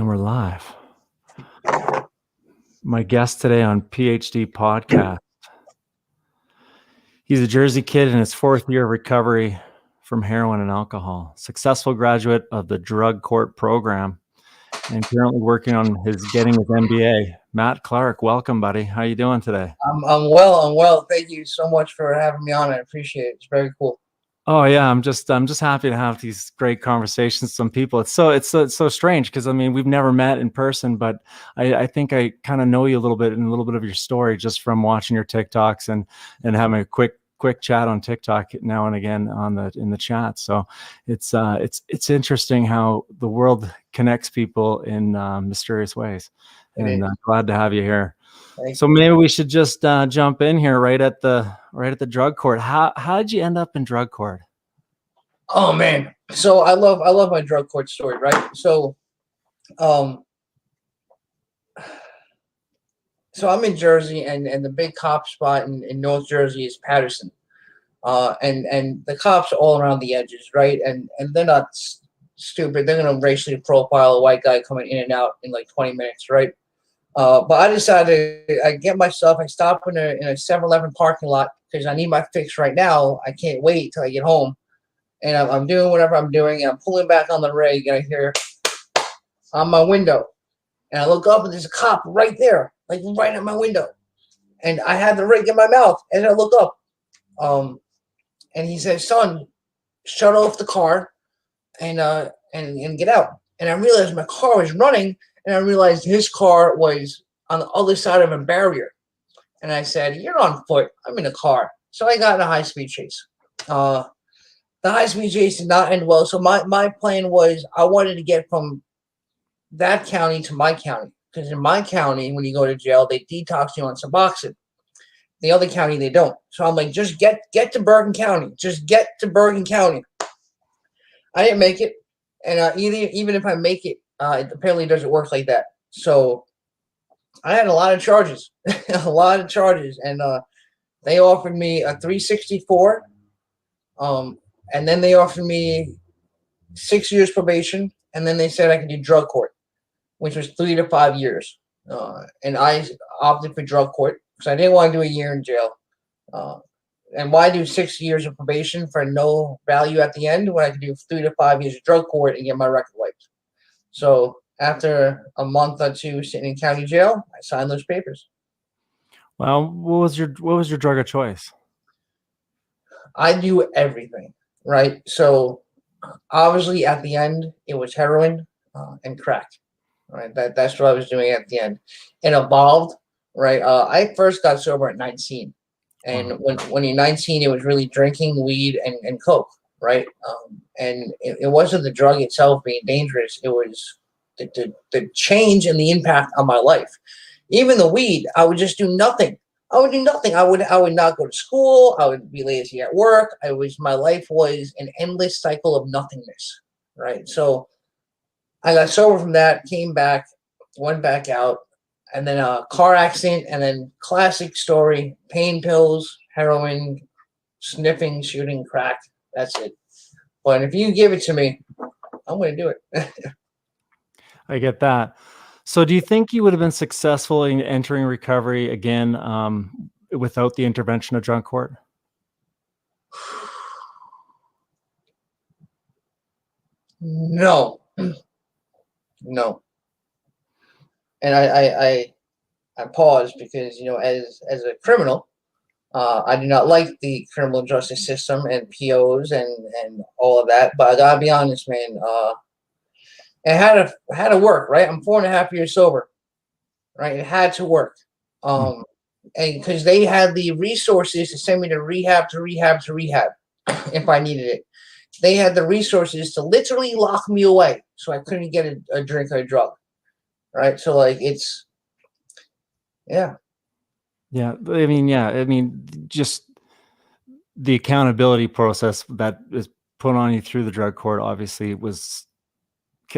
And we're live. My guest today on PhD podcast. He's a Jersey kid in his fourth year of recovery from heroin and alcohol. Successful graduate of the drug court program and currently working on getting his MBA. Matt Clark, welcome, buddy. How you doing today? I'm well. Thank you so much for having me on. I appreciate it. It's very cool. Oh yeah, I'm just happy to have these great conversations with some people. It's so strange because I mean we've never met in person, but I think I kind of know you a little bit and a little bit of your story just from watching your TikToks and having a quick chat on TikTok now and again in the chat. So it's interesting how the world connects people in mysterious ways, and glad to have you here. So maybe we should just jump in here right at the drug court. How did you end up in drug court? Oh man, so I love my drug court story, right? So, so I'm in Jersey, and the big cop spot in North Jersey is Patterson, and the cops are all around the edges, right? And they're not stupid. They're gonna racially profile a white guy coming in and out in like 20 minutes, right? But I decided I stop in a 7-Eleven parking lot because I need my fix right now. I can't wait till I get home. And I'm doing whatever I'm doing, and I'm pulling back on the rig, and I hear on my window. And I look up, and there's a cop right there, like right at my window. And I had the rig in my mouth, and I look up. And he says, "Son, shut off the car and get out." And I realized my car was running, and I realized his car was on the other side of a barrier. And I said, "You're on foot. I'm in a car." So I got in a high-speed chase. The high-speed chase did not end well. So my plan was I wanted to get from that county to my county. Because in my county, when you go to jail, they detox you on Suboxone. The other county, they don't. So I'm like, just get to Bergen County. Just get to Bergen County. I didn't make it. And even if I make it, it apparently doesn't work like that. So I had a lot of charges. And they offered me a 364. And then they offered me 6 years probation. And then they said I could do drug court, which was 3 to 5 years. And I opted for drug court because I didn't want to do a year in jail. And why do 6 years of probation for no value at the end when I could do 3 to 5 years of drug court and get my record wiped? So after a month or two sitting in county jail, I signed those papers. Well, what was your drug of choice? I do everything, right? So obviously at the end it was heroin and crack, right? That's what I was doing at the end. It evolved, right? I first got sober at 19. And when you're 19, it was really drinking weed and coke, right? And it wasn't the drug itself being dangerous. It was the change and the impact on my life. Even the weed, I would just do nothing. I would do nothing. I would not go to school. I would be lazy at work. My life was an endless cycle of nothingness, right? So I got sober from that, came back, went back out. And then a car accident, and then classic story, pain pills, heroin, sniffing, shooting, crack. That's it. But if you give it to me, I'm going to do it. I get that. So do you think you would have been successful in entering recovery again without the intervention of drug court? No. No. And I paused because, as a criminal, I do not like the criminal justice system and POs and all of that. But I gotta be honest, man. It had to work, right? I'm 4.5 years sober, right? It had to work, and because they had the resources to send me to rehab if I needed it. They had the resources to literally lock me away, so I couldn't get a drink or a drug. Right. So like yeah. I mean, just the accountability process that is put on you through the drug court obviously was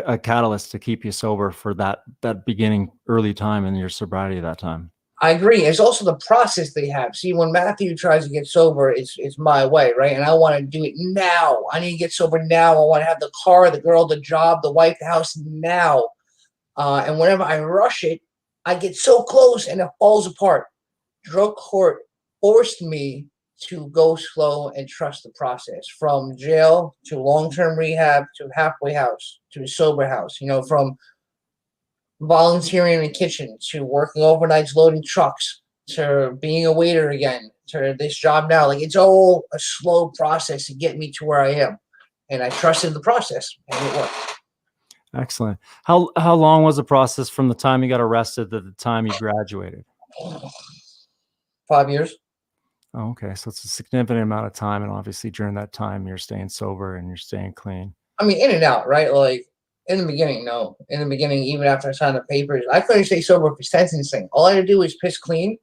a catalyst to keep you sober for that beginning early time in your sobriety at that time. I agree. It's also the process they have. See, when Matthew tries to get sober, it's my way, right? And I want to do it now. I need to get sober now. I want to have the car, the girl, the job, the wife, the house now. And whenever I rush it, I get so close and it falls apart. Drug court forced me to go slow and trust the process, from jail to long-term rehab to halfway house to sober house, from volunteering in the kitchen to working overnights loading trucks to being a waiter again to this job now. Like, it's all a slow process to get me to where I am. And I trusted the process and it worked. Excellent. How long was the process from the time you got arrested to the time you graduated? 5 years. Oh, okay. So it's a significant amount of time, and obviously during that time you're staying sober and you're staying clean. I mean, in and out, right? Like, in the beginning, no. In the beginning, even after I signed the papers, I couldn't stay sober for sentencing. All I had to do was piss clean,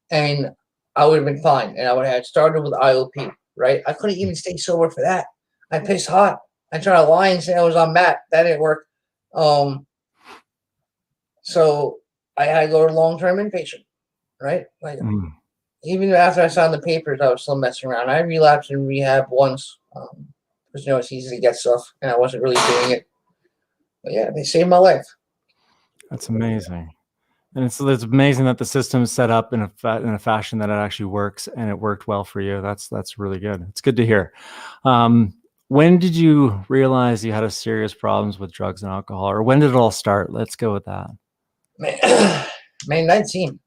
and I would have been fine. And I would have started with IOP, right? I couldn't even stay sober for that. I pissed hot. I tried to lie and say I was on Matt. That didn't work. So I had to go to long-term inpatient, right? Like, even after I signed the papers, I was still messing around. I relapsed in rehab once, because it's easy to get stuff, and I wasn't really doing it. But yeah, they saved my life. That's amazing. And it's amazing that the system is set up in a fashion that it actually works, and it worked well for you. That's really good. It's good to hear. When did you realize you had a serious problems with drugs and alcohol, or when did it all start? Let's go with that. May 19.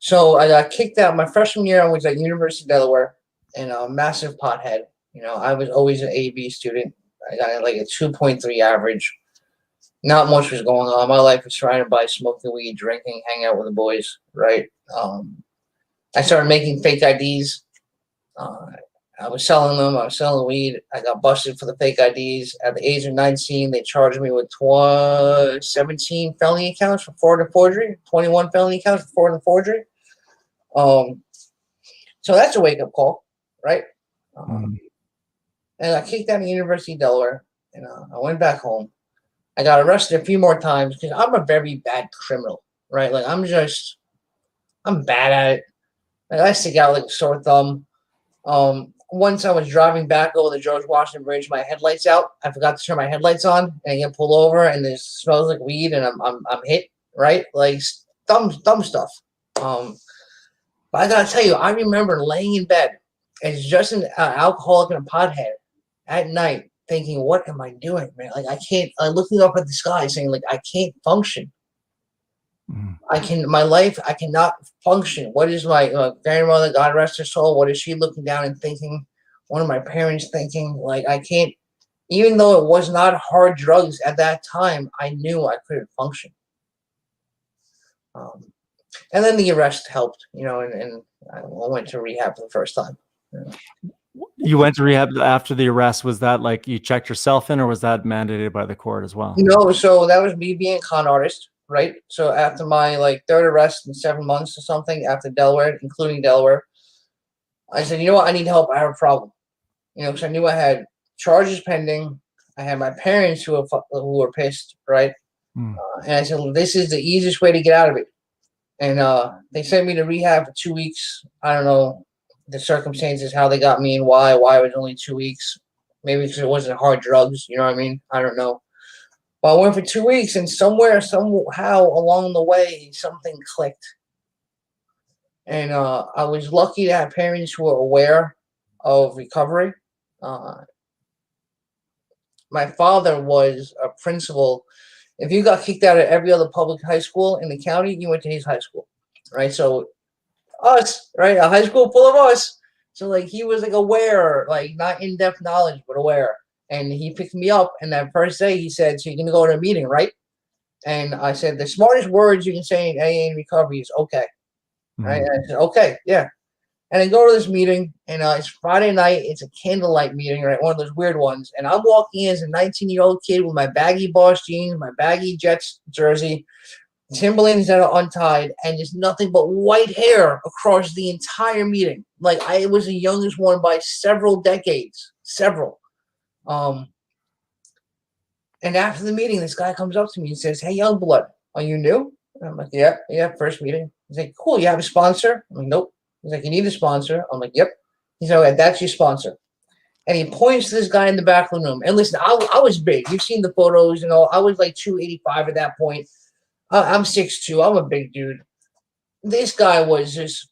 So I got kicked out my freshman year. I was at University of Delaware, and a massive pothead. I was always an A/B student. I got like a 2.3 average. Not much was going on. My life was surrounded by smoking weed, drinking, hanging out with the boys, right? I started making fake IDs. I was selling them. I was selling weed. I got busted for the fake IDs. At the age of 19, they charged me with 17 felony counts for fraud and forgery, 21 felony counts for fraud and forgery. So that's a wake-up call, right? And I kicked out of the University of Delaware, and I went back home. I got arrested a few more times because I'm a very bad criminal, right? Like, I'm bad at it. Like, I stick out like a sore thumb. Once I was driving back over the George Washington Bridge, my headlights out. I forgot to turn my headlights on, and I get pulled over, and it smells like weed, and I'm hit, right? Like, dumb stuff. But I gotta tell you, I remember laying in bed as just an alcoholic and a pothead at night, thinking, "What am I doing, man? Like, I can't." Looking up at the sky, saying, "Like, I can't function. My life, I cannot function. What is my grandmother, God rest her soul, what is she looking down and thinking? One of my parents thinking? Like, I can't." Even though it was not hard drugs at that time, I knew I couldn't function. And then the arrest helped, and I went to rehab for the first time. You went to rehab after the arrest. Was that like you checked yourself in, or was that mandated by the court as well? So that was me being a con artist, right? So after my third arrest in 7 months or something, after Delaware, including Delaware, I said, you know what, I need help. I have a problem. Because I knew I had charges pending. I had my parents who were pissed, right? And I said, well, this is the easiest way to get out of it. And they sent me to rehab for 2 weeks. I don't know the circumstances, how they got me and why it was only 2 weeks. Maybe because it wasn't hard drugs, you know what I mean? I don't know. But I went for 2 weeks, and somehow along the way, something clicked. And I was lucky to have parents who were aware of recovery. My father was a principal. If you got kicked out of every other public high school in the county, you went to his high school, right? So us, right? A high school full of us. So he was aware, not in-depth knowledge, but aware. And he picked me up, and that first day he said, "So you're gonna go to a meeting, right?" And I said, "The smartest words you can say in AA and recovery is okay." Right? And I said, "Okay, yeah." And I go to this meeting, and it's Friday night. It's a candlelight meeting, right? One of those weird ones. And I'm walking in as a 19-year-old kid with my baggy Boss jeans, my baggy Jets jersey, Timberlands that are untied, and just nothing but white hair across the entire meeting. Like, I was the youngest one by several decades. Several. And after the meeting, this guy comes up to me and says, "Hey, young blood, are you new?" And I'm like, "Yeah, first meeting." He's like, "Cool, you have a sponsor?" I'm like, "Nope." He's like, "You need a sponsor?" I'm like, "Yep." He's like, "Okay, that's your sponsor. And he points to this guy in the back of the room. And listen, I was big. You've seen the photos, I was like 285 at that point. I'm 6'2". I'm a big dude. This guy was just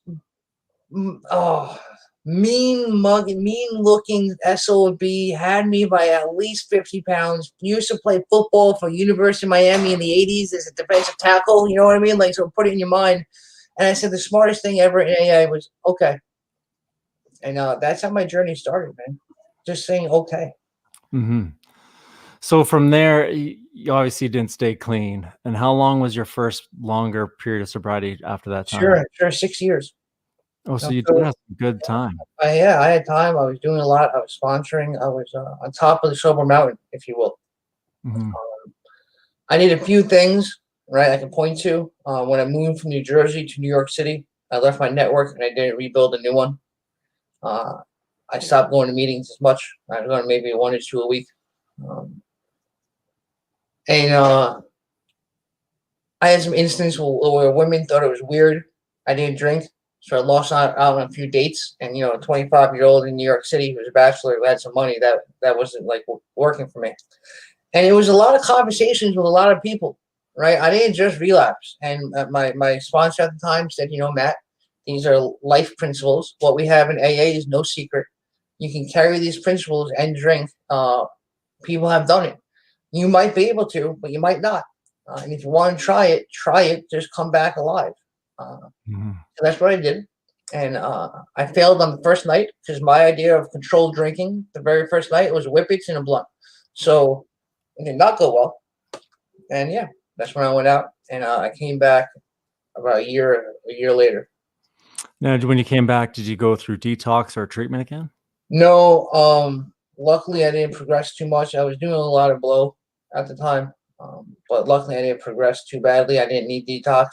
oh, mean looking SOB, had me by at least 50 pounds. Used to play football for University of Miami in the 80s as a defensive tackle. You know what I mean? Like, so put it in your mind. And I said the smartest thing ever in AA was okay. And that's how my journey started, man. Just saying okay. Mm-hmm. So from there, you obviously didn't stay clean. And how long was your first longer period of sobriety after that time? Sure, 6 years. Oh, so you did So, have some good time. yeah, I had time. I was doing a lot. I was sponsoring. I was on top of the sober mountain, if you will. Mm-hmm. I did a few things, right, I can point to. When I moved from New Jersey to New York City, I left my network and I didn't rebuild a new one. I stopped going to meetings as much. I was going maybe 1 or 2 a week. And I had some instances where women thought it was weird. I didn't drink. So I lost out on a few dates. And, a 25-year-old in New York City who was a bachelor who had some money, that wasn't like working for me. And it was a lot of conversations with a lot of people, right? I didn't just relapse. And my sponsor at the time said, Matt, these are life principles. What we have in AA is no secret. You can carry these principles and drink. People have done it. You might be able to, but you might not. And if you want to try it. Just come back alive. Mm-hmm. So that's what I did. And I failed on the first night because my idea of controlled drinking the very first night was whippets and a blunt. So it did not go well. And yeah, that's when I went out and I came back about a year later. Now, when you came back, did you go through detox or treatment again? No, luckily I didn't progress too much. I was doing a lot of blow at the time, but luckily I didn't progress too badly. I didn't need detox.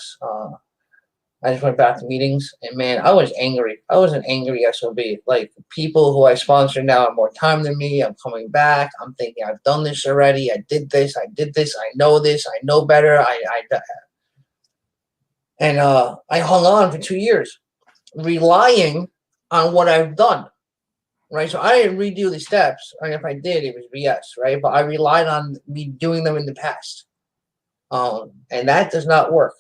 I just went back to meetings, and man, I was angry. I was an angry SOB. Like, people who I sponsor now have more time than me. I'm coming back. I'm thinking I've done this already. I did this. I know this. I know better. And I hung on for 2 years, relying on what I've done. Right, so I didn't redo the steps, and if I did, it was BS, right? But I relied on me doing them in the past, and that does not work.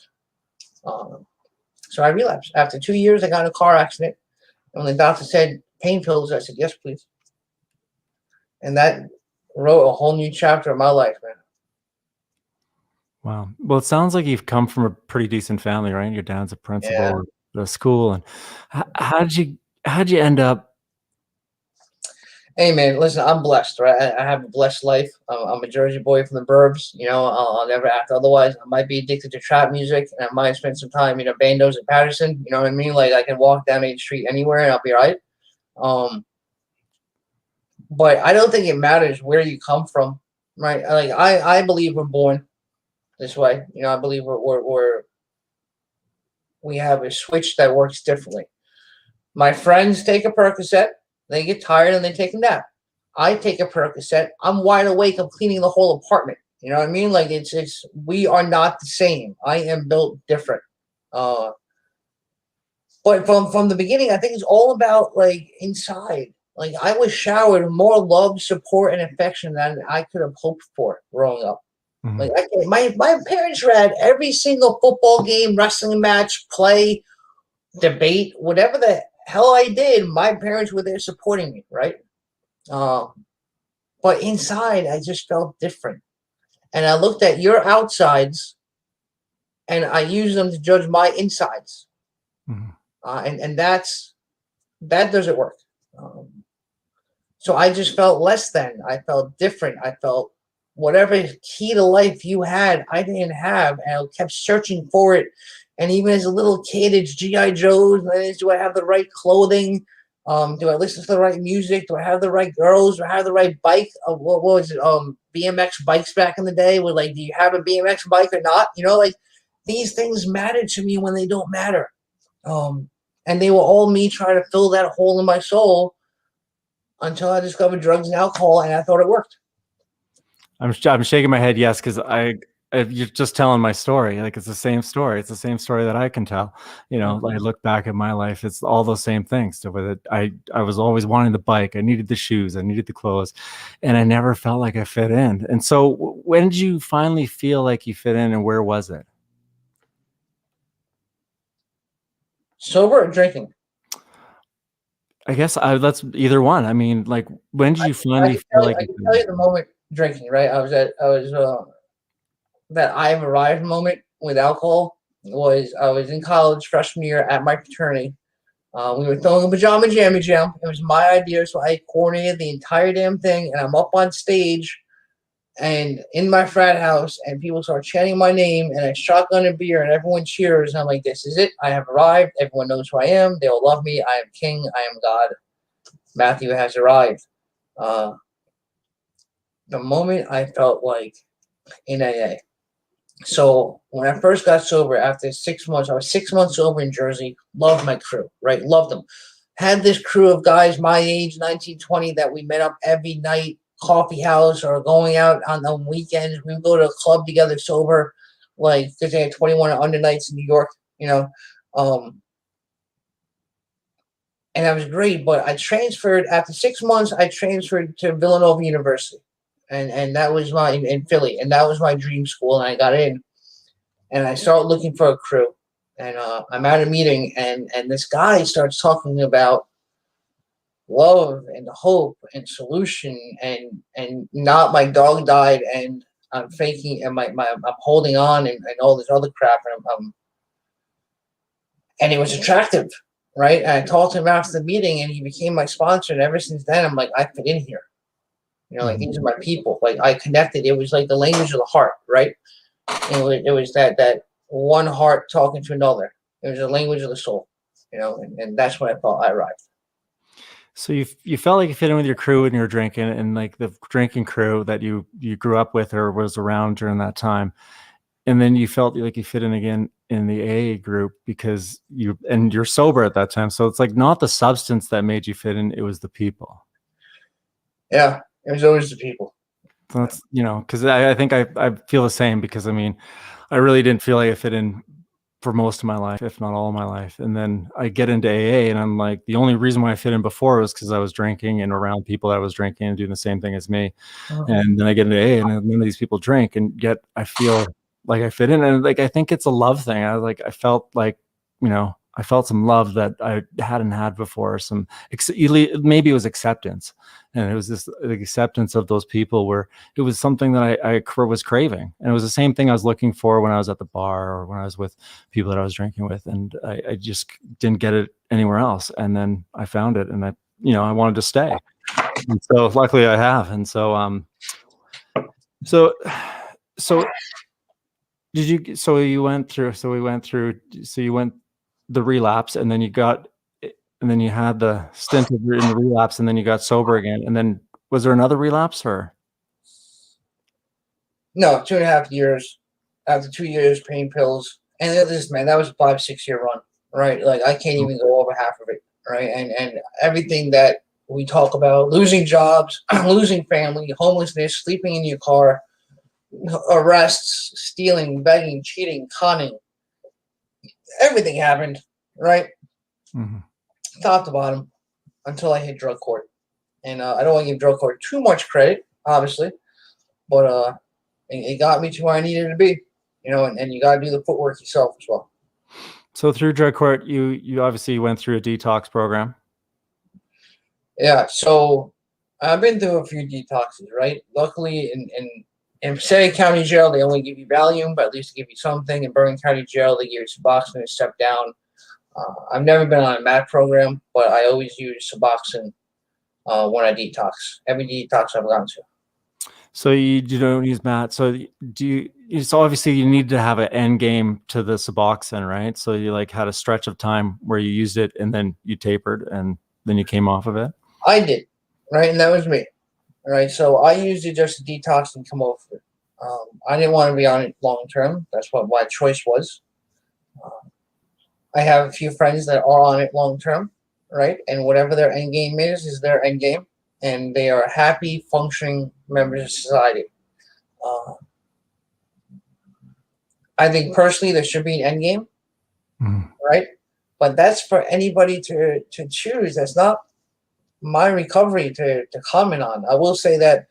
So I relapsed. After 2 years, I got in a car accident, and when the doctor said pain pills, I said yes, please, and that wrote a whole new chapter of my life, man. Wow. Well, it sounds like you've come from a pretty decent family, right? Your dad's a Yeah. principal at the school, and how'd you end up? Hey, man, listen, I'm blessed, right? I have a blessed life. I'm a Jersey boy from the burbs. I'll never act otherwise. I might be addicted to trap music, and I might spend some time, bandos in Patterson. You know what I mean? Like, I can walk down Main Street anywhere, and I'll be all right. But I don't think it matters where you come from, right? Like, I believe we're born this way. I believe we have a switch that works differently. My friends take a Percocet. They get tired and they take a nap. I take a Percocet. I'm wide awake. I'm cleaning the whole apartment. You know what I mean? Like, we are not the same. I am built different. But from the beginning, I think it's all about, like, inside. Like, I was showered more love, support, and affection than I could have hoped for growing up. Mhm. Like, my parents were at every single football game, wrestling match, play, debate, whatever the hell I did, my parents were there supporting me, right? But inside, I just felt different. And I looked at your outsides and I used them to judge my insides. Mhm. And that doesn't work. So I just felt less than. I felt different. I felt whatever key to life you had, I didn't have. And I kept searching for it. And even as a little kid, it's G.I. Joe's. Do I have the right clothing? Do I listen to the right music? Do I have the right girls? Do I have the right bike? What was it? BMX bikes back in the day were like, do you have a BMX bike or not? Like, these things matter to me when they don't matter. And they were all me trying to fill that hole in my soul until I discovered drugs and alcohol, and I thought it worked. I'm shaking my head yes, because if you're just telling my story, like it's the same story. It's the same story that I can tell. You know, I look back at my life, it's all those same things. So with it, I was always wanting the bike. I needed the shoes. I needed the clothes, and I never felt like I fit in. And so, when did you finally feel like you fit in, and where was it? Sober or drinking? I guess that's either one. I mean, like, when did you I finally can feel tell you, like I you can fit tell in? you the moment drinking, right? I was that I've arrived moment with alcohol was I was in college freshman year at my fraternity. We were throwing a pajama jammy jam. It was my idea, so I coordinated the entire damn thing, and I'm up on stage and in my frat house, and people start chanting my name, and I shotgun a beer, and everyone cheers. And I'm like, "This is it! I have arrived. Everyone knows who I am. They all love me. I am king. I am God. Matthew has arrived." Uh, the moment I felt like in AA. So when I first got sober, after 6 months, I was 6 months sober in Jersey. Loved my crew, right? Loved them. Had this crew of guys my age, 19, 20, that we met up every night, coffee house or going out on the weekends. We would go to a club together sober, like because they had 21 and under nights in New York, you know. Um, and that was great. But I transferred after 6 months. I transferred to Villanova University, and that was my in Philly, and that was my dream school. And I got in, and I start looking for a crew. And I'm at a meeting, and this guy starts talking about love and hope and solution, and not my dog died, and I'm faking, and I'm holding on, and all this other crap, and it was attractive, right? And I talked to him after the meeting, and he became my sponsor. And ever since then, I'm like, I fit in here. You know, like Mhm. these are my people. Like I connected. It was like the language of the heart, right? It was that one heart talking to another. It was the language of the soul, and that's when I thought I arrived. So you felt like you fit in with your crew and you were drinking, and like the drinking crew that you grew up with or was around during that time, and then you felt like you fit in again in the AA group because you're sober at that time. So it's like not the substance that made you fit in; it was the people. Yeah, it was always the people. So that's, because I think I feel the same because I mean, I really didn't feel like I fit in for most of my life, if not all of my life. And then I get into AA and I'm like, the only reason why I fit in before was because I was drinking and around people that was drinking and doing the same thing as me. Mhm. And then I get into AA and none of these people drink, and yet I feel like I fit in. And like I think it's a love thing. I felt like, I felt some love that I hadn't had before. Maybe it was acceptance. And it was this acceptance of those people where it was something that I was craving. And it was the same thing I was looking for when I was at the bar or when I was with people that I was drinking with. And I just didn't get it anywhere else. And then I found it, and I wanted to stay. And so luckily I have. And so, so so you went through, so you went the relapse, and then and then you had the stint in the relapse, and then you got sober again. And then was there another relapse or? No, 2.5 years. After 2 years, pain pills, and this man, that was a 5 6 year run, right? Like I can't even go over half of it, right? And everything that we talk about: losing jobs, losing family, homelessness, sleeping in your car, arrests, stealing, begging, cheating, conning, everything happened, right? Mhm. Top to bottom, until I hit drug court. And I don't want to give drug court too much credit, obviously, but it got me to where I needed to be, and you got to do the footwork yourself as well. So through drug court, you obviously went through a detox program. Yeah, so I've been through a few detoxes, right? Luckily, in Passaic County Jail, they only give you Valium, but at least they give you something. In Bergen County Jail, they give you Suboxone and step down. I've never been on a MAT program, but I always use Suboxone when I detox. Every detox I've gone to. So you don't use Matt. So so obviously you need to have an end game to the Suboxone, right? So you like had a stretch of time where you used it and then you tapered and then you came off of it. I did, right? And that was me, right? So I used it just to detox and come off it. I didn't want to be on it long term. That's what my choice was. I have a few friends that are on it long term, right? And whatever their end game is their end game, and they are happy, functioning members of society. Uh, I think personally there should be an end game, Mhm. right? But that's for anybody to choose. That's not my recovery to comment on. I will say that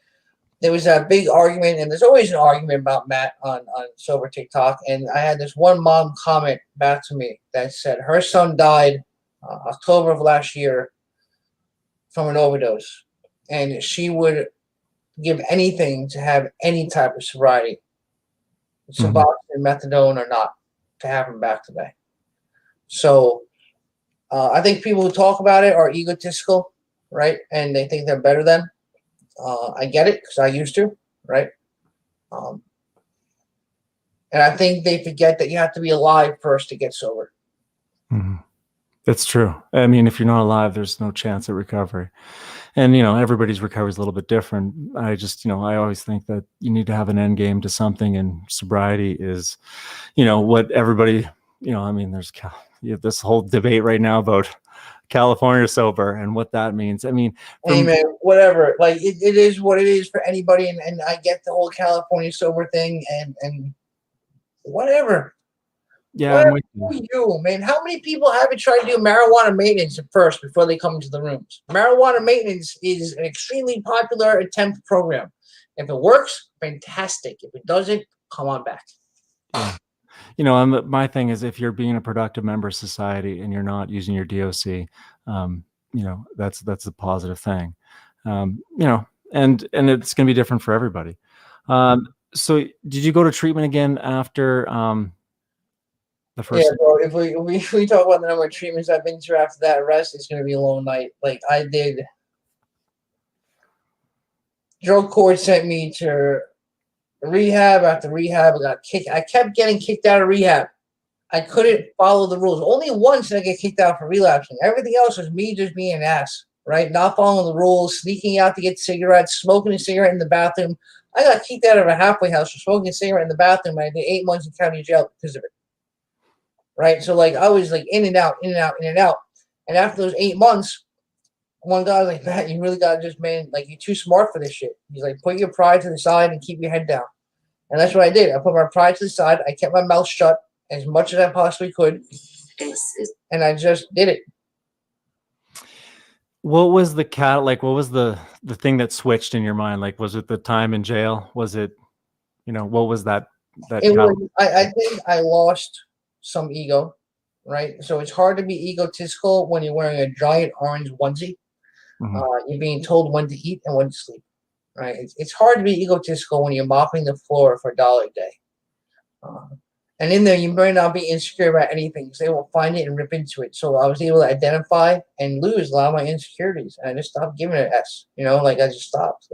there was that big argument, and there's always an argument about Matt on Sober TikTok. And I had this one mom comment back to me that said her son died October of last year from an overdose, and she would give anything to have any type of sobriety, Mhm. Suboxone, methadone, or not, to have him back today. So I think people who talk about it are egotistical, right? And they think they're better than. I get it because I used to, right? Um, and I think they forget that you have to be alive first to get sober. Mhm. That's true. I mean, if you're not alive, there's no chance at recovery. And, everybody's recovery is a little bit different. I always think that you need to have an end game to something, and sobriety is, what everybody, I mean, you have this whole debate right now about California sober and what that means. I mean, Hey from man, whatever. Like it is what it is for anybody, and I get the whole California sober thing, and whatever. yeah, I'm Whatever with you. you, man. How many people haven't tried to do marijuana maintenance at first before they come into the rooms? Marijuana maintenance is an extremely popular attempt program. If it works, fantastic. If it doesn't, come on back. Yeah. My thing is, if you're being a productive member of society and you're not using your DOC, that's a positive thing. You know, and it's going to be different for everybody. So did you go to treatment again after the Yeah, first? bro. If we talk about the number of treatments I've been through after that arrest, it's gonna be a long night. Like I did, drug court sent me to rehab after rehab. I got kicked. I kept getting kicked out of rehab. I couldn't follow the rules. Only once did I get kicked out for relapsing. Everything else was me just being an ass, right? Not following the rules, sneaking out to get cigarettes, smoking a cigarette in the bathroom. I got kicked out of a halfway house for smoking a cigarette in the bathroom, and I did 8 months in county jail because of it, right? So like I was like in and out, in and out, in and out. And after those 8 months, one guy was like, "Matt, you really gotta just, man, like you're too smart for this shit." He's like, "Put your pride to the side and keep your head down." And that's what I did. I put my pride to the side. I kept my mouth shut as much as I possibly could, and I just did it. What was the cat like? What was the thing that switched in your mind? Like, was it the time in jail? Was it, what was that It cat? was. I think I lost some ego, right? So it's hard to be egotistical when you're wearing a giant orange onesie. Mhm. You're being told when to eat and when to sleep, right? It's hard to be egotistical when you're mopping the floor for $1 a day. Uh, and in there, you may not be insecure about anything because they will find it and rip into it. So I was able to identify and lose a lot of my insecurities, and I just stopped giving it S. Like I just stopped.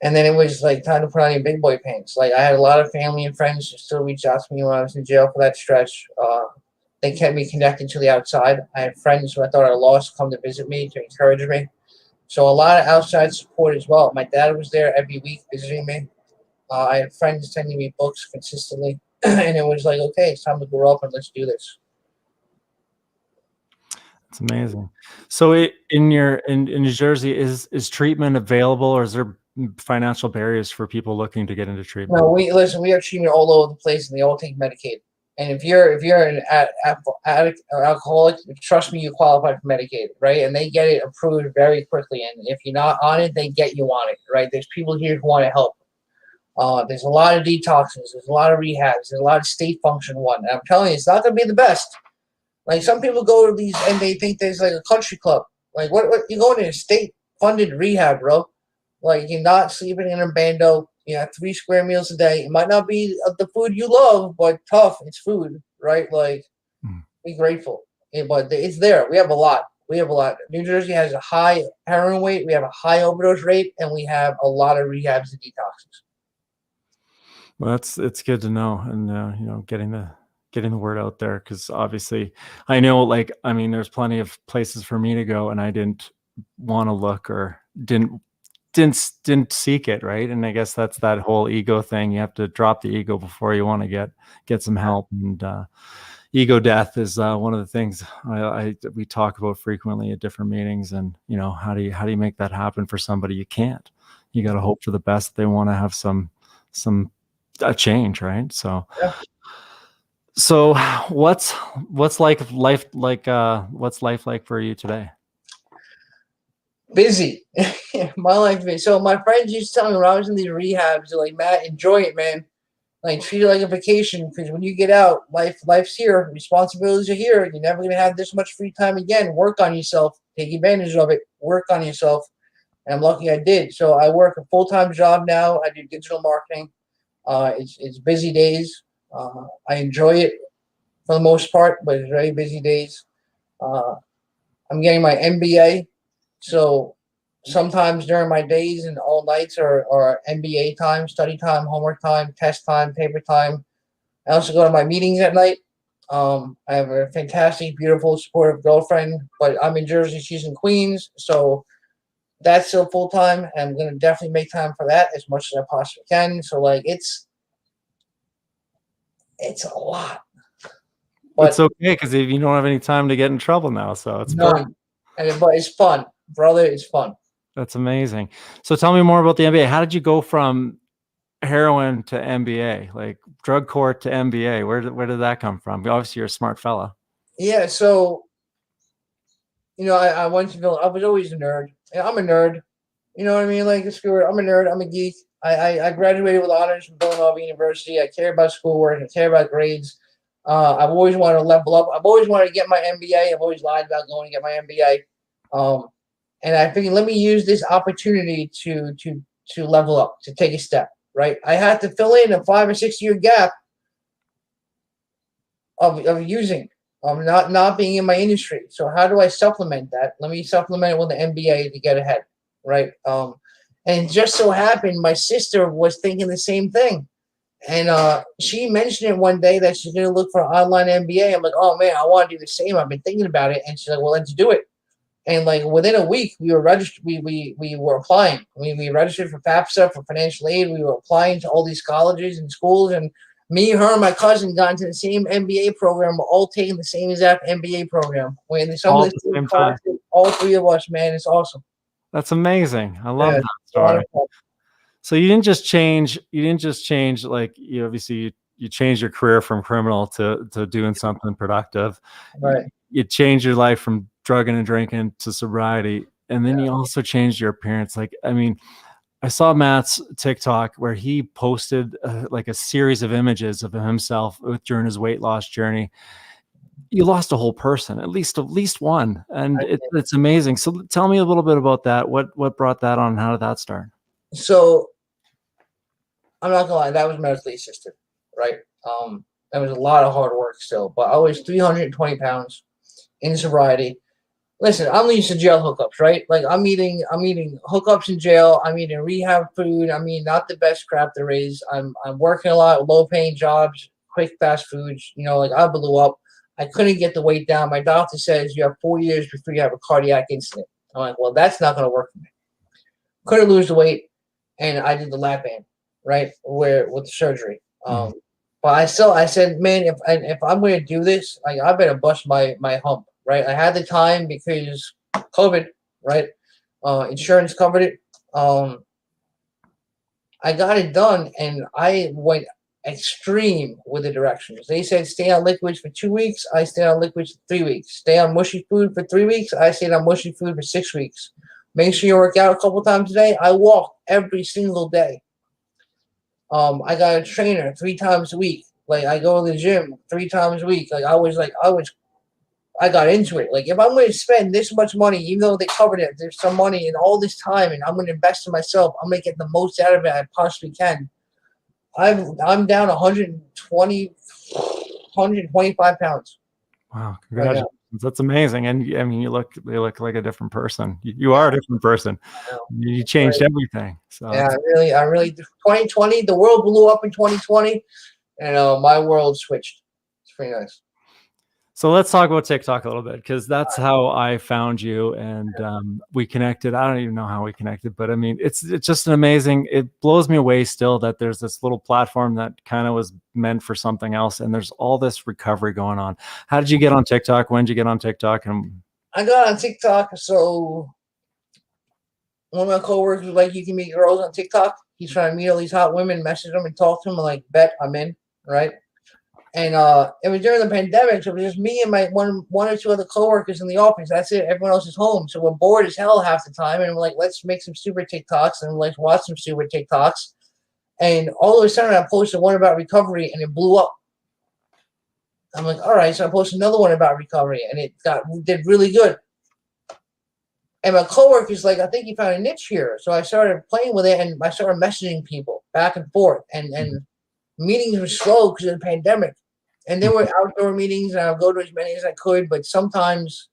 And then it was like time to put on your big boy pants. Like I had a lot of family and friends who still reached out to me when I was in jail for that stretch. They kept me connected to the outside. I had friends who I thought I lost come to visit me to encourage me. So a lot of outside support as well. My dad was there every week visiting me. I had friends sending me books consistently, and it was like, okay, it's time to grow up and let's do this. It's amazing. So in New Jersey, is treatment available, or is there financial barriers for people looking to get into treatment? No, we listen. We have treatment all over the place, and they all take Medicaid. And if you're an addict or alcoholic, trust me, you qualify for Medicaid, right? And they get it approved very quickly. And if you're not on it, they get you on it, right? There's people here who want to help. There's a lot of detoxes. There's a lot of rehabs. There's a lot of state function one. And I'm telling you, it's not going to be the best. Like some people go to these and they think there's like a country club. Like what you going to a state funded rehab, bro? Like you're not sleeping in a bando. You have 3 square meals a day. It might not be the food you love, but tough. It's food, right? Like Mm. be grateful. But it's there. We have a lot. We have a lot. New Jersey has a high heroin rate. We have a high overdose rate, and we have a lot of rehabs and detoxes. Well, it's good to know, and getting the word out there, because obviously, I know, like, I mean, there's plenty of places for me to go, and I didn't want to look, or didn't seek it, right? And I guess that's that whole ego thing. You have to drop the ego before you want to get some help. And ego death is one of the things we talk about frequently at different meetings. And how do you make that happen for somebody? You can't. You got to hope for the best. They want to have some a change, right? So, Yeah. so what's like life like? What's life like for you today? Busy. My life is so. My friends used to tell me when I was in these rehabs, they're like, Matt, enjoy it, man. Like treat it like a vacation because when you get out, life's here. Responsibilities are here. You're never gonna have this much free time again. Work on yourself. Take advantage of it. Work on yourself. And I'm lucky I did. So I work a full-time job now. I do digital marketing. It's busy days. I enjoy it for the most part, but it's very busy days. Uh, I'm getting my MBA, so sometimes during my days and all nights are MBA time, study time, homework time, test time, paper time. I also go to my meetings at night. I have a fantastic, beautiful, supportive girlfriend, but I'm in Jersey, she's in Queens, so that's still full time. And I'm gonna definitely make time for that as much as I possibly can. So like it's a lot, It's but okay because if you don't have any time to get in trouble now, so it's perfect. none. And but it's fun, brother. It's fun. That's amazing. So tell me more about the MBA. How did you go from heroin to MBA, like drug court to MBA? Where did that come from? Obviously, you're a smart fella. Yeah. So I went to Villanova. I was always a nerd. And I'm a nerd. You know what I mean? Like, screw it. I'm a nerd. I'm a geek. I graduated with honors from Villanova University. I care about schoolwork. I care about grades. I've always wanted to level up. I've always wanted to get my MBA. I've always lied about going to get my MBA. Um, and I figured, let me use this opportunity to level up, to take a step. Right? I had to fill in a 5 or 6 year gap of using not being in my industry. So how do I supplement that? Let me supplement it with an MBA to get ahead, right? And it just so happened my sister was thinking the same thing, and she mentioned it one day that she's gonna look for an online MBA. I'm like, oh man, I want to do the same. I've been thinking about it, and she's like, well, let's do it. And like within a week, we were registered. We were applying. We registered for FAFSA for financial aid. We were applying to all these colleges and schools, and me, her, and my cousin got into the same MBA program. We're all taking the same exact MBA program. When some All of at the the same same time. classes, all three of us, man, it's awesome. That's amazing. I love Yeah, that it's a lot story. of fun. So you didn't just change. You didn't just change. Like you obviously you changed your career from criminal to doing something productive. You, Right. you changed your life from drugging and drinking to sobriety, and then Yeah. you also changed your appearance. Like I mean, I saw Matt's TikTok where he posted like a series of images of himself during his weight loss journey. You lost a whole person, at least one, and it's amazing. So tell me a little bit about that. What brought that on? How did that start? So I'm not gonna lie, that was medically assisted, right? That was a lot of hard work still, but I was 320 pounds in sobriety. Listen, I'm used to jail hookups, right? Like I'm eating hookups in jail. I'm eating rehab food. I mean, not the best crap there is. I'm working a lot, low paying jobs, quick fast foods. Like I blew up. I couldn't get the weight down. My doctor says you have 4 years before you have a cardiac incident. I'm like, well, that's not gonna work for me. Couldn't lose the weight, and I did the lap band, right? Where with the surgery. Mhm. But I said, man, if I'm going to do this, like I better bust my hump, right? I had the time because COVID, right? Insurance covered it. I got it done, and I went extreme with the directions. They said stay on liquids for 2 weeks. I stayed on liquids for 3 weeks. Stay on mushy food for 3 weeks. I stayed on mushy food for 6 weeks. Make sure you work out a couple times a day. I walk every single day. I got a trainer 3 times a week. Like I go to the gym 3 times a week. Like I got into it. Like if I'm going to spend this much money, even though they covered it, there's some money and all this time, and I'm going to invest in myself. I'm going to get the most out of it I possibly can. I'm down 120, 125 pounds Wow, right now. congratulations. That's amazing. And I mean, you look like a different person. You are a different person. I know. You changed Right. everything. So Yeah, that's, I really 2020, the world blew up in 2020, and my world switched. It's pretty nice. so let's talk about TikTok a little bit because that's how I found you and we connected. I don't even know how we connected, but I mean, it's just an amazing. It blows me away still that there's this little platform that kind of was meant for something else, and there's all this recovery going on. How did you get on TikTok? When did you get on TikTok? And I got on TikTok, so one of my coworkers was like, "You can meet girls on TikTok." He's trying to meet all these hot women, message them and talk to them, and like, bet I'm in, right? And it was during the pandemic, so it was just me and my one or two other coworkers in the office. That's it. Everyone else is home, so we're bored as hell half the time. And we're like, let's make some stupid TikToks and let's watch some stupid TikToks. And all of a sudden, I posted one about recovery, and it blew up. I'm like, all right, so I posted another one about recovery, and it did really good. And my coworker's like, I think you found a niche here. So I started playing with it, and I started messaging people back and forth. And meetings were slow because of the pandemic. And there were outdoor meetings, and I would go to as many as I could. But sometimes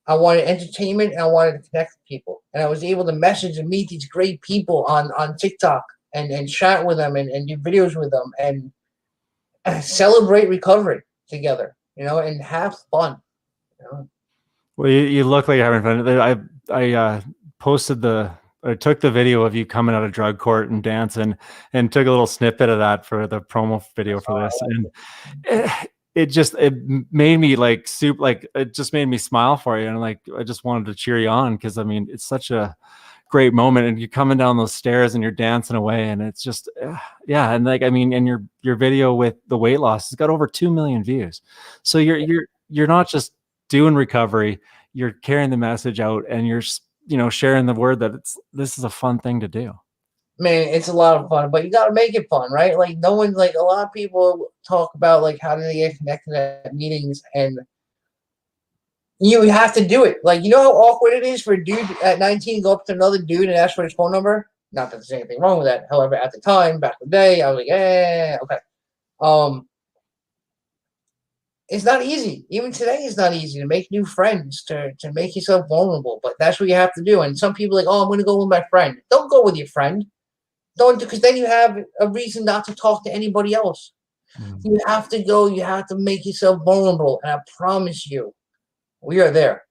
I wanted entertainment, and I wanted to connect with people. And I was able to message and meet these great people on TikTok and chat with them and do videos with them and celebrate recovery together, and have fun. Well, you look like you're having fun. I posted I took the video of you coming out of drug court and dancing, and took a little snippet of that for the promo video for this, and it made me like super, like it just made me smile for you, and like I just wanted to cheer you on, because I mean it's such a great moment, and you're coming down those stairs and you're dancing away, and it's just yeah. And like I mean, and your video with the weight loss has got over 2 million views, so you're not just doing recovery, you're carrying the message out, and you're sharing the word that this is a fun thing to do. Man, it's a lot of fun, but you got to make it fun, right? Like no one's like, a lot of people talk about like how do they get connected at meetings, and you have to do it. Like, you know how awkward it is for a dude at 19 to go up to another dude and ask for his phone number? Not that there's anything wrong with that. However, at the time, back in the day, I was like, okay. It's not easy. Even today, it's not easy to make new friends, to make yourself vulnerable. But that's what you have to do. And some people are like, oh, I'm going to go with my friend. Don't go with your friend. Don't, because then you have a reason not to talk to anybody else. You have to go. You have to make yourself vulnerable. And I promise you, we are there.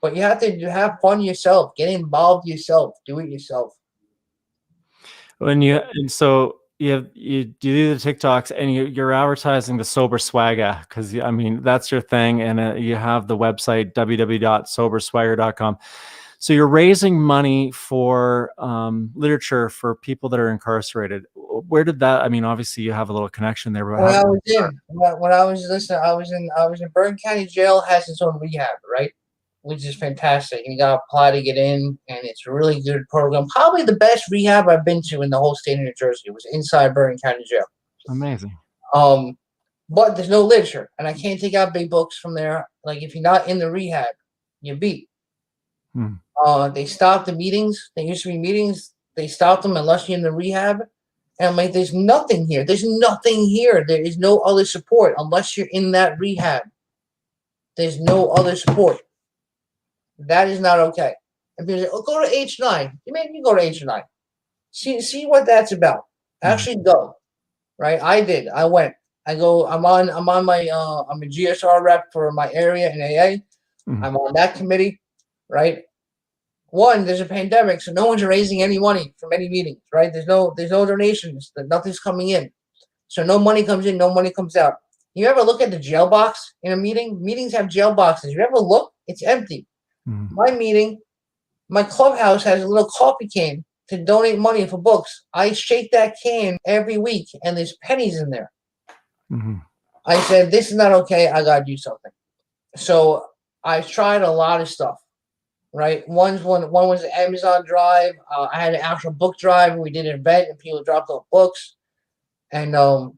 But you have to have fun yourself. Get involved yourself. Do it yourself. And so you do the TikToks, and you're advertising the sober swagger, because I mean that's your thing, and you have the website www.soberswagger.com. So you're raising money for literature for people that are incarcerated. Where did that? I mean, obviously you have a little connection there. But when I was listening, I was in Bergen County Jail, has its own rehab, right? Which is fantastic. And you got to apply to get in, and it's a really good program. Probably the best rehab I've been to in the whole state of New Jersey. It was inside Bergen County Jail. Amazing. But there's no literature, and I can't take out big books from there. Like if you're not in the rehab, you're beat. They stopped the meetings. There used to be meetings. They stopped them unless you're in the rehab. And I'm like, there's nothing here. There's nothing here. There is no other support unless you're in that rehab. There's no other support. That is not okay. And people say, oh, go to H9. You go to H9. See what that's about. Actually go. Right? I did. I went. I'm on my I'm a GSR rep for my area in AA. I'm on that committee, right? One, there's a pandemic, so no one's raising any money from any meetings, right? There's no donations, nothing's coming in. So no money comes in, no money comes out. You ever look at the jail box in a meeting? Meetings have jail boxes. You ever look? It's empty. My meeting, my clubhouse has a little coffee can to donate money for books. I shake that can every week, and there's pennies in there. I said, this is not okay. I got to do something. So I tried a lot of stuff, right? One was an Amazon drive. I had an actual book drive. We did an event, and people dropped off books. And I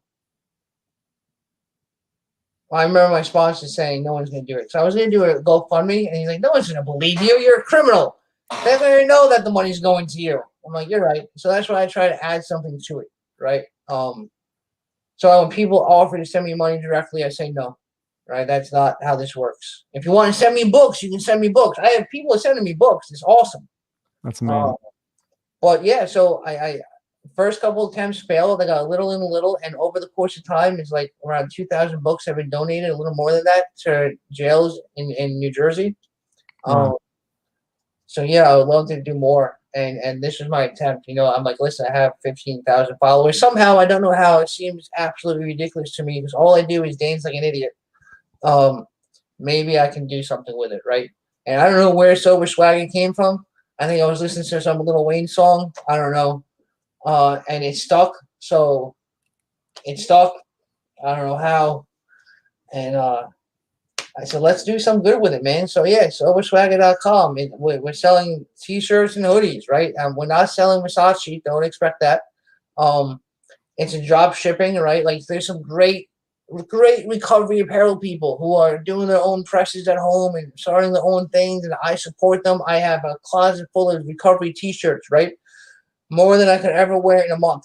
remember my sponsor saying, no one's going to do it. So I was going to do a GoFundMe, and he's like, no one's going to believe you. You're a criminal. They're going to know that the money's going to you. I'm like, you're right. So that's why I try to add something to it, right? So when people offer to send me money directly, I say no, right? That's not how this works. If you want to send me books, you can send me books. I have people sending me books. It's awesome. That's amazing. But yeah, so I first couple of attempts failed. I got a little and a little, and over the course of time, it's like around 2,000 books have been donated, a little more than that, to jails in New Jersey. So yeah, I would love to do more. And this was my attempt. I'm like, listen, I have 15,000 followers. Somehow, I don't know how, it seems absolutely ridiculous to me because all I do is dance like an idiot. Maybe I can do something with it, right? And I don't know where Sober Swagger came from. I think I was listening to some Lil Wayne song. I don't know. and it stuck. So it stuck. I don't know how, and I said, let's do some good with it, man. So yeah, it's overswagger.com. We're selling t-shirts and hoodies, right? We're not selling Versace. Don't expect that. Um, it's a drop shipping, right? Like there's some great recovery apparel people who are doing their own presses at home and starting their own things, and I support them. I have a closet full of recovery t-shirts, right? More than I could ever wear in a month.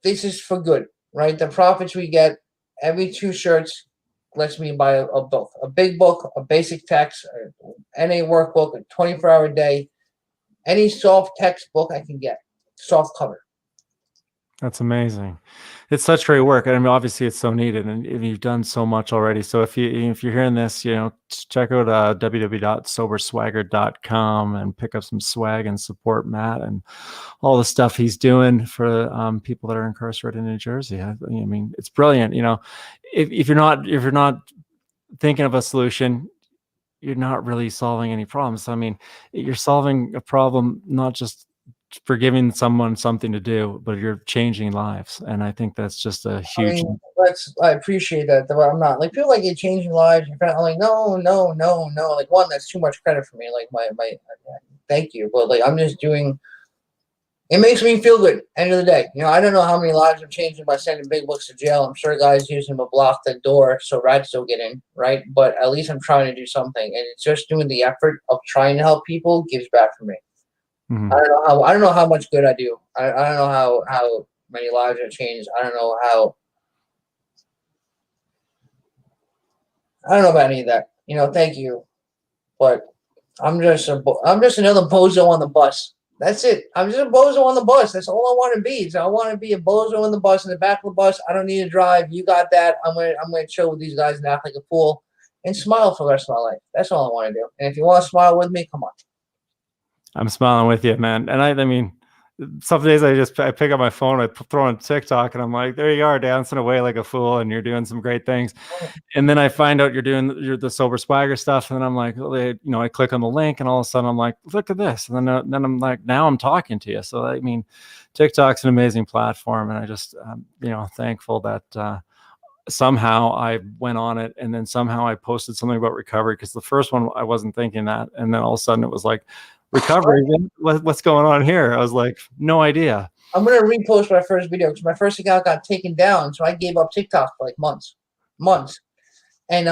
This is for good, right? The profits we get, every two shirts lets me buy a book, a big book, a basic text, NA workbook, a 24-hour day, any soft textbook I can get, soft cover. That's amazing. It's such great work. And I mean, obviously it's so needed and you've done so much already. So if you're hearing this, check out www.soberswagger.com and pick up some swag and support Matt and all the stuff he's doing for people that are incarcerated in New Jersey. I mean, it's brilliant. If you're not thinking of a solution, you're not really solving any problems. I mean, you're solving a problem not just for giving someone something to do, but you're changing lives. And I think that's just a I huge. mean, I appreciate that, but I'm not like people like you're changing lives. I'm like, no, no, no, no. Like one, that's too much credit for me. Like my thank you, but like I'm just doing. It makes me feel good. End of the day, I don't know how many lives I'm changing by sending big books to jail. I'm sure guys use them to block the door so rats don't get in, right? But at least I'm trying to do something, and it's just doing the effort of trying to help people gives back for me. Mhm. I don't know how much good I do. I don't know how many lives are changed. I don't know how. I don't know about any of that. Thank you, but I'm just another bozo on the bus. That's it. I'm just a bozo on the bus. That's all I want to be. So I want to be a bozo on the bus in the back of the bus. I don't need to drive. You got that. I'm gonna chill with these guys and act like a fool and smile for the rest of my life. That's all I want to do. And if you want to smile with me, come on. I'm smiling with you, man. And I mean, some days I pick up my phone, throw on TikTok, and I'm like, there you are, dancing away like a fool, and you're doing some great things. And then I find out you're the sober swagger stuff, and then I'm like, I click on the link, and all of a sudden I'm like, look at this, and then I'm like, now I'm talking to you. So I mean, TikTok's an amazing platform, and I just thankful that. Somehow I went on it, and then somehow I posted something about recovery, because the first one I wasn't thinking that, and then all of a sudden it was like, recovery, what's going on here? I was like, no idea. I'm gonna repost my first video because my first account got taken down, so I gave up TikTok for like months. And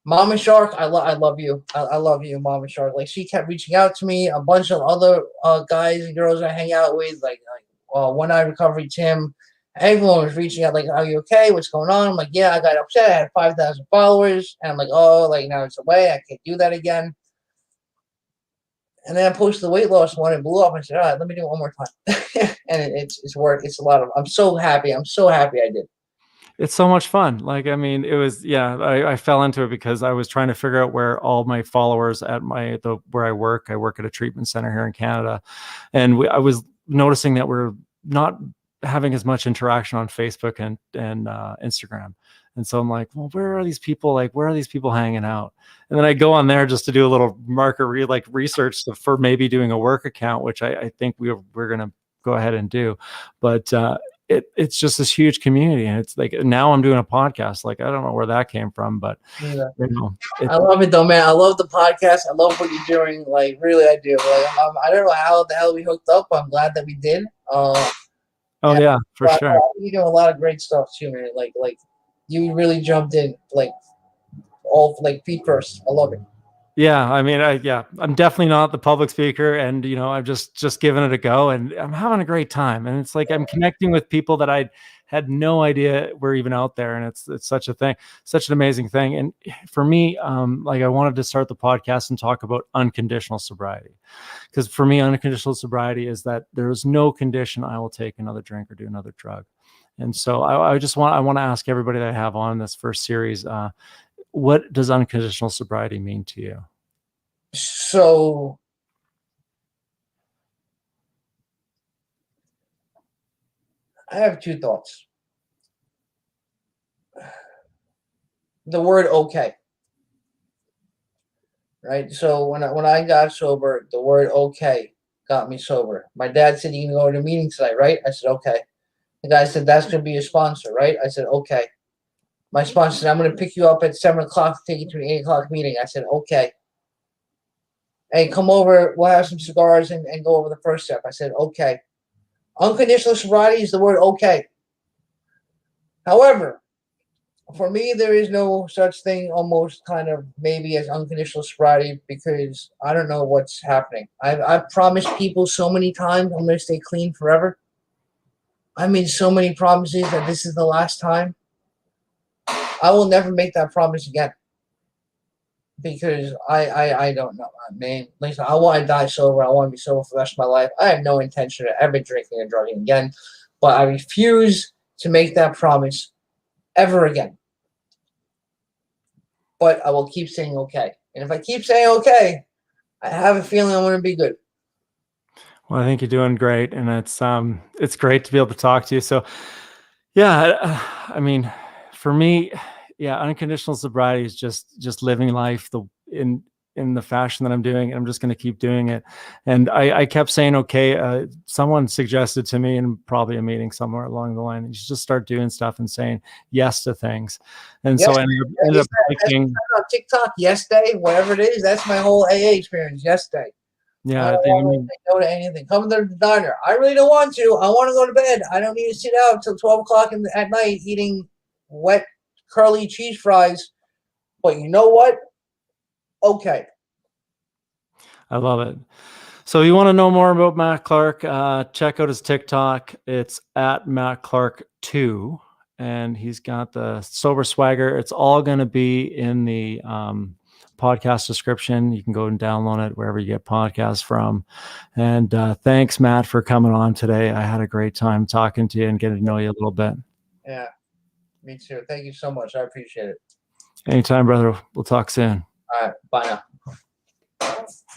Mama Shark, I love you, I love you, Mama Shark. Like she kept reaching out to me. A bunch of other guys and girls I hang out with, like One Eye Recovery Tim. Everyone was reaching out, like, "Are you okay? What's going on?" I'm like, "Yeah, I got upset. I had 5,000 followers," and I'm like, "Oh, like now it's away. I can't do that again." And then I posted the weight loss one and blew up. I said, "All right, let me do it one more time." And it's work. It's a lot of. I'm so happy. I'm so happy I did. It's so much fun. Like, I mean, it was, yeah, I fell into it because I was trying to figure out where all my followers at where I work at a treatment center here in Canada. And I was noticing that we're not having as much interaction on Facebook and Instagram. And so I'm like, well, where are these people? Like, where are these people hanging out? And then I go on there just to do a little research for maybe doing a work account, which I think we're going to go ahead and do. But it's just this huge community, and it's like now I'm doing a podcast. Like, I don't know where that came from, but Yeah. I love it though, man. I love the podcast. I love what you're doing. Like, really, I do. Like, I don't know how the hell we hooked up, but I'm glad that we did. oh yeah, for sure. You do a lot of great stuff too, man. Like you really jumped in, like all like feet first. I love it. Yeah, I mean, I'm definitely not the public speaker, and I'm just giving it a go, and I'm having a great time. And it's like I'm connecting with people that I had no idea were even out there, and it's such an amazing thing. And for me, like I wanted to start the podcast and talk about unconditional sobriety, because for me, unconditional sobriety is that there is no condition I will take another drink or do another drug. And so I want to ask everybody that I have on this first series, what does unconditional sobriety mean to you? So I have two thoughts. The word okay, right? So when I got sober, the word okay got me sober. My dad said, "You can go to a meeting tonight, right?" I said, "Okay." The guy said, "That's going to be your sponsor, right?" I said, "Okay." My sponsor said, "I'm going to pick you up at 7 o'clock to take you to an 8 o'clock meeting." I said, "Okay." "Hey, come over. We'll have some cigars and go over the first step." I said, "Okay." Unconditional sobriety is the word okay. However, for me, there is no such thing almost kind of maybe as unconditional sobriety because I don't know what's happening. I've promised people so many times I'm going to stay clean forever. I made so many promises that this is the last time. I will never make that promise again because I don't know. I mean, listen, I want to die sober. I want to be sober for the rest of my life. I have no intention of ever drinking or drugging again, but I refuse to make that promise ever again. But I will keep saying okay. And if I keep saying okay, I have a feeling I'm going to be good. Well, I think you're doing great, and it's great to be able to talk to you. So, yeah, I mean, for me, yeah, unconditional sobriety is just living life in the fashion that I'm doing, and I'm just going to keep doing it. And I kept saying, okay, someone suggested to me, and probably a meeting somewhere along the line, that you should just start doing stuff and saying yes to things. And Yes, so I ended up that's picking, on TikTok. Yes day, whatever it is. That's my whole AA experience. Yes day. I yeah, don't I want to mean, say no to anything. Come to the diner. I really don't want to. I want to go to bed. I don't need to sit out till 12 o'clock at night eating wet curly cheese fries. But you know what? Okay. I love it. So you want to know more about Matt Clark? Check out his TikTok. It's at Matt Clark 2, and he's got the sober swagger. It's all going to be in the podcast description. You can go and download it wherever you get podcasts from. And thanks, Matt, for coming on today. I had a great time talking to you and getting to know you a little bit. Yeah, me too. Thank you so much. I appreciate it. Anytime, brother. We'll talk soon. All right. Bye now.